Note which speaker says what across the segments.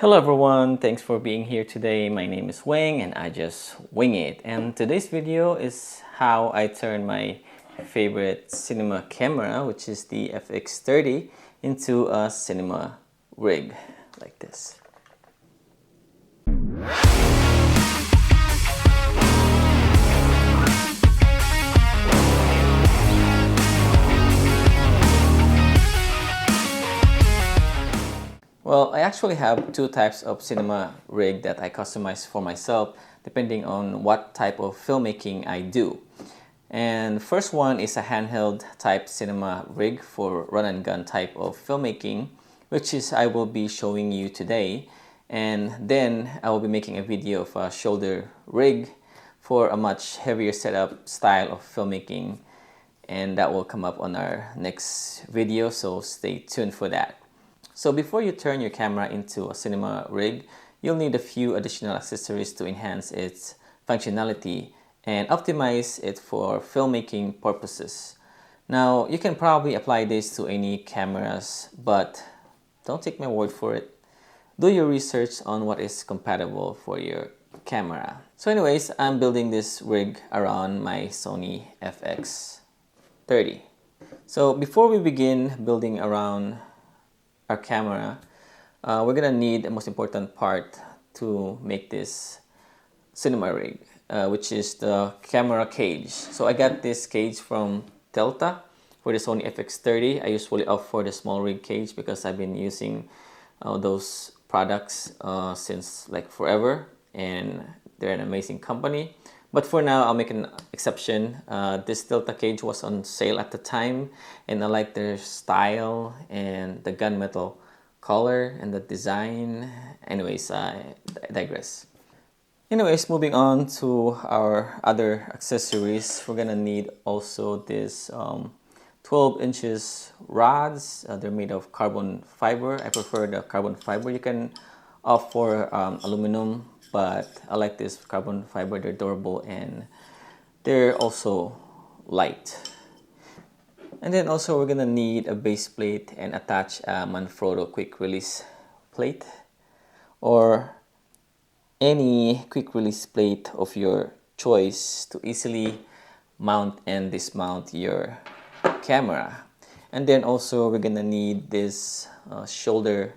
Speaker 1: Hello everyone, thanks for being here today. My name is Wing and I just wing it. And today's video is how I turn my favorite cinema camera, which is the FX30, into a cinema rig like this. Well, I actually have two types of cinema rig that I customize for myself depending on what type of filmmaking I do. And first one is a handheld type cinema rig for run and gun type of filmmaking, which is I will be showing you today. And then I will be making a video of a shoulder rig for a much heavier setup style of filmmaking, and that will come up on our next video, so stay tuned for that. So before you turn your camera into a cinema rig, you'll need a few additional accessories to enhance its functionality and optimize it for filmmaking purposes. Now, you can probably apply this to any cameras, but don't take my word for it. Do your research on what is compatible for your camera. So anyways, I'm building this rig around my Sony FX30. So before we begin building around our camera, we're gonna need the most important part to make this cinema rig, which is the camera cage. So I got this cage from Delta for the Sony FX30. I usually opt for the small rig cage because I've been using those products since like forever, and they're an amazing company. But for now, I'll make an exception. This Delta cage was on sale at the time, and I like their style and the gunmetal color and the design. Anyways, I digress. Anyways, moving on to our other accessories, we're gonna need also this 12 inches rods. They're made of carbon fiber. I prefer the carbon fiber. You can opt for aluminum, but I like this carbon fiber. They're durable and they're also light. And then also we're gonna need a base plate and attach a Manfrotto quick release plate or any quick release plate of your choice to easily mount and dismount your camera. And then also we're gonna need this shoulder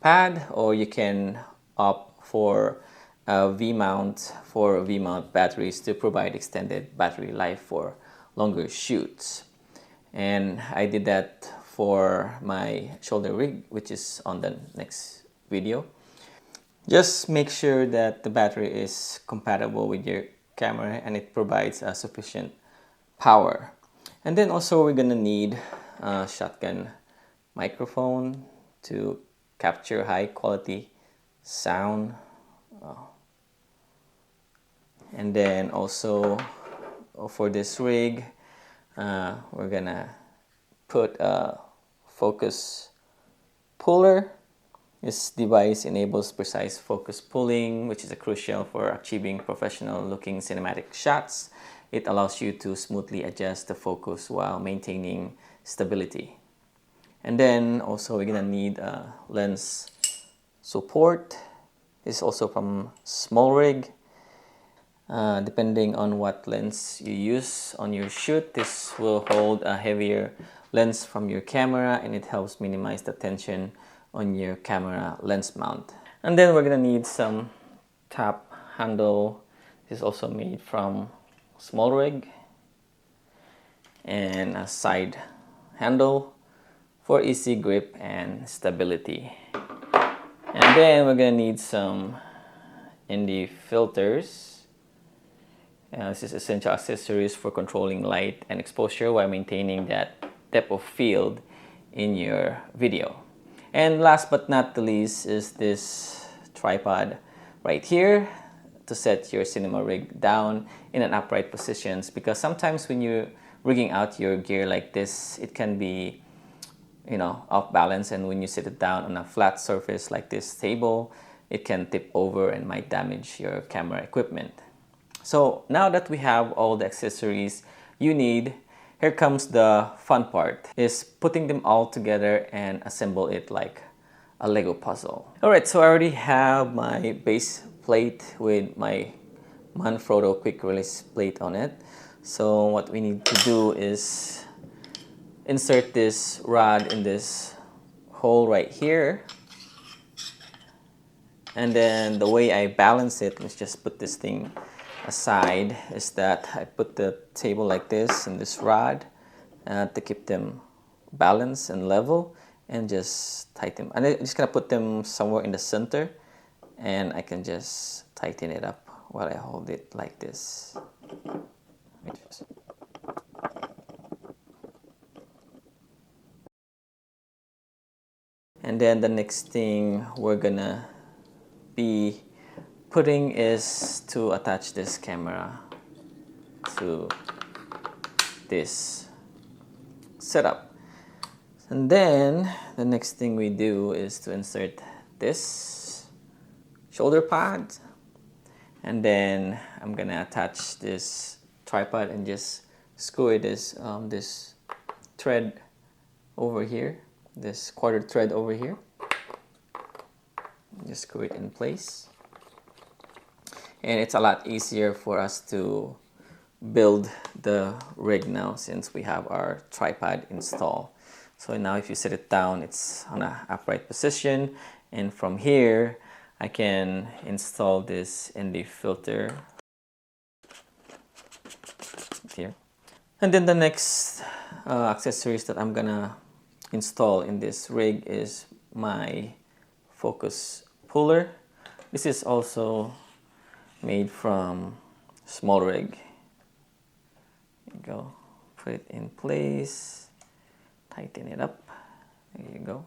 Speaker 1: pad, or you can opt for V-mount for V-mount batteries to provide extended battery life for longer shoots. And I did that for my shoulder rig, which is on the next video. Just make sure that the battery is compatible with your camera and it provides sufficient power. And then also we're gonna need a shotgun microphone to capture high quality sound. And then also for this rig, we're gonna put a focus puller. This device enables precise focus pulling, which is crucial for achieving professional looking cinematic shots. It allows you to smoothly adjust the focus while maintaining stability. And then also we're gonna need a lens support. This is also from Small Rig. Depending on what lens you use on your shoot, this will hold a heavier lens from your camera and it helps minimize the tension on your camera lens mount. And then we're gonna need some top handle. This is also made from Small Rig, and a side handle for easy grip and stability. And then we're gonna need some ND filters. This is essential accessories for controlling light and exposure while maintaining that depth of field in your video. And last but not the least is this tripod right here to set your cinema rig down in an upright positions, because sometimes when you're rigging out your gear like this, it can be, off balance, and when you sit it down on a flat surface like this table, it can tip over and might damage your camera equipment. So now that we have all the accessories you need, here comes the fun part, is putting them all together and assemble it like a Lego puzzle. Alright, so I already have my base plate with my Manfrotto quick release plate on it. So what we need to do is insert this rod in this hole right here. And then the way I balance it, let's just put this thing aside, is that I put the table like this and this rod to keep them balanced and level, and just tighten. And I'm just gonna put them somewhere in the center, and I can just tighten it up while I hold it like this. And then the next thing we're gonna be putting is to attach this camera to this setup. And then the next thing we do is to insert this shoulder pad, and then I'm gonna attach this tripod and just screw this this thread over here, this quarter thread over here. Just screw it in place, and it's a lot easier for us to build the rig now since we have our tripod installed. So now if you set it down, it's on an upright position, and from here I can install this ND filter here. And then the next accessories that I'm gonna install in this rig is my focus puller. This is also made from SmallRig. There you go. Put it in place, tighten it up. There you go.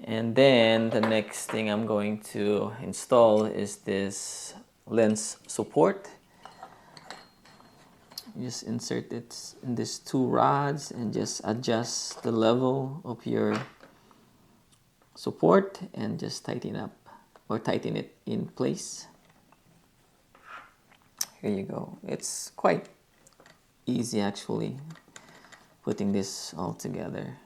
Speaker 1: And then the next thing I'm going to install is this lens support. Just insert it in these two rods and just adjust the level of your support and just tighten up or tighten it in place. Here you go. It's quite easy actually putting this all together.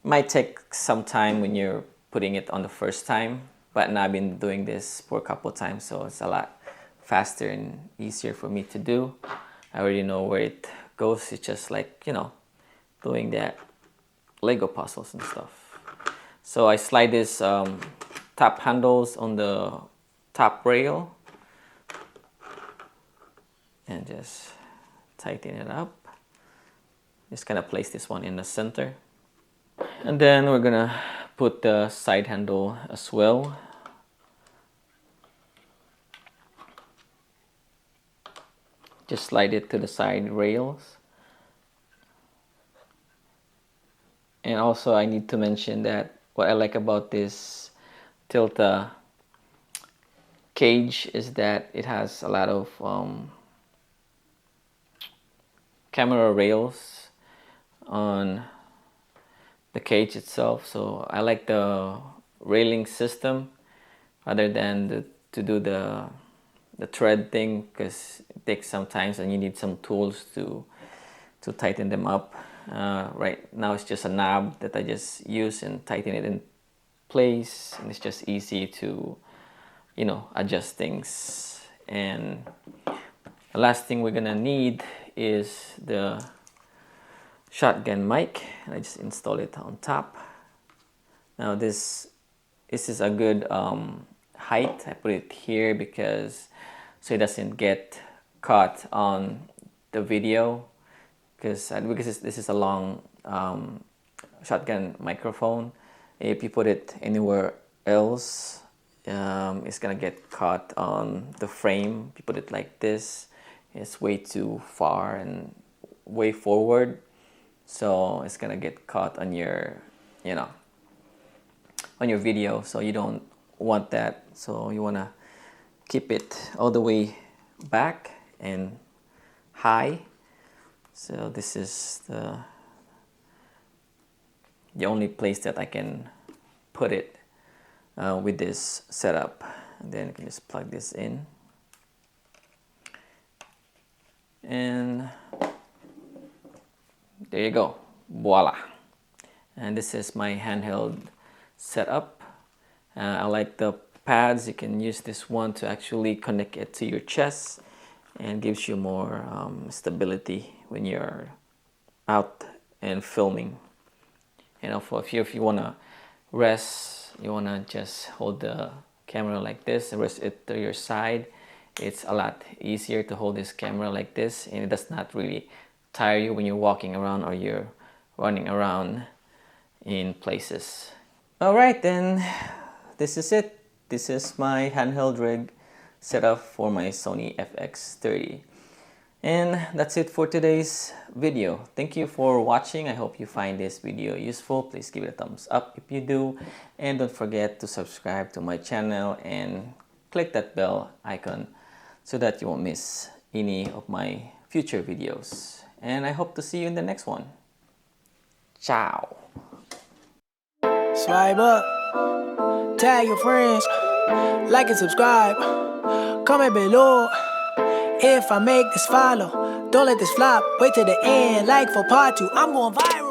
Speaker 1: It might take some time when you're putting it on the first time, but now I've been doing this for a couple of times, so it's a lot faster and easier for me to do. I already know where it goes. It's just like, you know, doing that Lego puzzles and stuff. So I slide this top handles on the top rail and just tighten it up. Just gonna place this one in the center. And then we're gonna put the side handle as well. Just slide it to the side rails. And also I need to mention that what I like about this Tilta cage is that it has a lot of camera rails on the cage itself, so I like the railing system rather than to do the thread thing, because it takes some time and you need some tools to tighten them up. Right now it's just a knob that I just use and tighten it in place, and it's just easy to, you know, adjust things. And the last thing we're gonna need is the shotgun mic. I just install it on top. Now this is a good height. I put it here because so it doesn't get caught on the video, because this is a long shotgun microphone. If you put it anywhere else, it's gonna get caught on the frame. If you put it like this, it's way too far and way forward, so it's gonna get caught on your, you know, on your video. So you don't want that. So you wanna keep it all the way back and high. So this is the only place that I can put it with this setup. And then you can just plug this in, and there you go, voila. And this is my handheld setup. I like the pads. You can use this one to actually connect it to your chest and gives you more stability when you're out and filming. You know, if you want to rest, you want to just hold the camera like this and rest it to your side, it's a lot easier to hold this camera like this, and it does not really tire you when you're walking around or you're running around in places. Alright, then this is it. This is my handheld rig setup for my Sony FX30. And that's it for today's video. Thank you for watching. I hope you find this video useful. Please give it a thumbs up if you do. And don't forget to subscribe to my channel and click that bell icon so that you won't miss any of my future videos. And I hope to see you in the next one. Ciao.
Speaker 2: Swipe up, tag your friends, like and subscribe, comment below. If I make this follow, don't let this flop, wait till the end, like for part 2, I'm going viral.